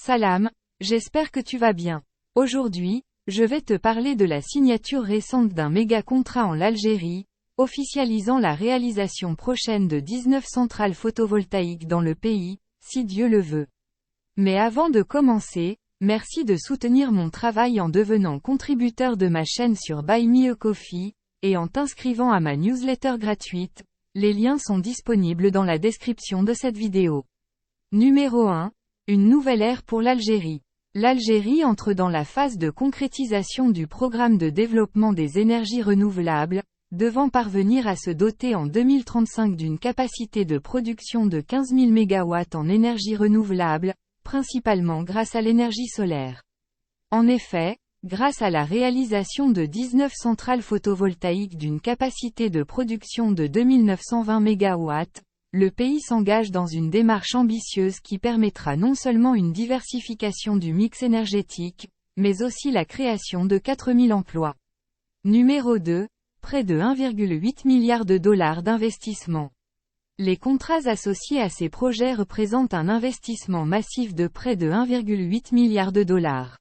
Salam, j'espère que tu vas bien. Aujourd'hui, je vais te parler de la signature récente d'un méga contrat en Algérie, officialisant la réalisation prochaine de 19 centrales photovoltaïques dans le pays, si Dieu le veut. Mais avant de commencer, merci de soutenir mon travail en devenant contributeur de ma chaîne sur Buy Me a Coffee, et en t'inscrivant à ma newsletter gratuite. Les liens sont disponibles dans la description de cette vidéo. Numéro 1. Une nouvelle ère pour l'Algérie. L'Algérie entre dans la phase de concrétisation du programme de développement des énergies renouvelables, devant parvenir à se doter en 2035 d'une capacité de production de 15 000 MW en énergie renouvelable, principalement grâce à l'énergie solaire. En effet, grâce à la réalisation de 19 centrales photovoltaïques d'une capacité de production de 2920 MW, le pays s'engage dans une démarche ambitieuse qui permettra non seulement une diversification du mix énergétique, mais aussi la création de 4000 emplois. Numéro 2. Près de 1,8 milliard de dollars d'investissement. Les contrats associés à ces projets représentent un investissement massif de près de 1,8 milliard de dollars.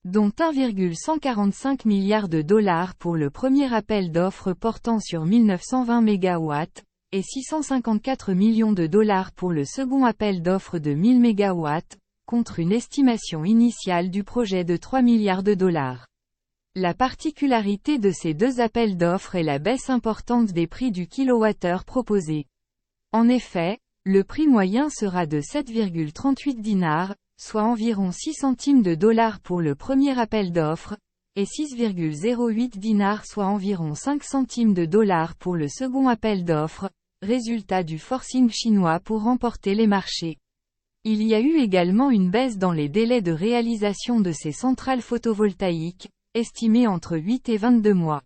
Dont 1,145 milliard de dollars pour le premier appel d'offres portant sur 1920 MW, et 654 millions de dollars pour le second appel d'offres de 1000 MW, contre une estimation initiale du projet de 3 milliards de dollars. La particularité de ces deux appels d'offres est la baisse importante des prix du kilowattheure proposé. En effet, le prix moyen sera de 7,38 dinars, soit environ 6 centimes de dollars pour le premier appel d'offres, et 6,08 dinars soit environ 5 centimes de dollars pour le second appel d'offres, résultat du forcing chinois pour remporter les marchés. Il y a eu également une baisse dans les délais de réalisation de ces centrales photovoltaïques, estimés entre 8 et 22 mois.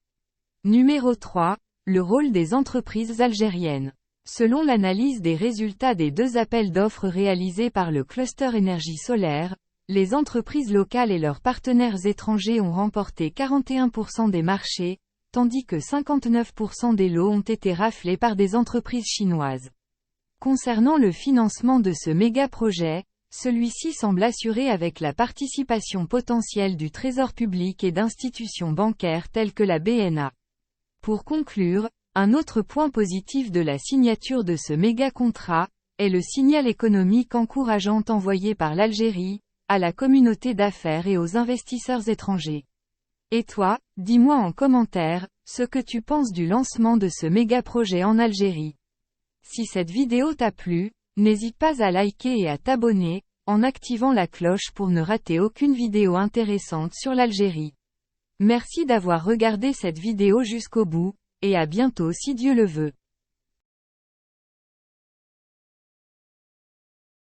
Numéro 3. Le rôle des entreprises algériennes. Selon l'analyse des résultats des deux appels d'offres réalisés par le cluster énergie solaire, les entreprises locales et leurs partenaires étrangers ont remporté 41% des marchés, tandis que 59% des lots ont été raflés par des entreprises chinoises. Concernant le financement de ce méga-projet, celui-ci semble assuré avec la participation potentielle du Trésor public et d'institutions bancaires telles que la BNA. Pour conclure, un autre point positif de la signature de ce méga-contrat, est le signal économique encourageant envoyé par l'Algérie, à la communauté d'affaires et aux investisseurs étrangers. Et toi, dis-moi en commentaire, ce que tu penses du lancement de ce méga-projet en Algérie. Si cette vidéo t'a plu, n'hésite pas à liker et à t'abonner, en activant la cloche pour ne rater aucune vidéo intéressante sur l'Algérie. Merci d'avoir regardé cette vidéo jusqu'au bout, et à bientôt si Dieu le veut.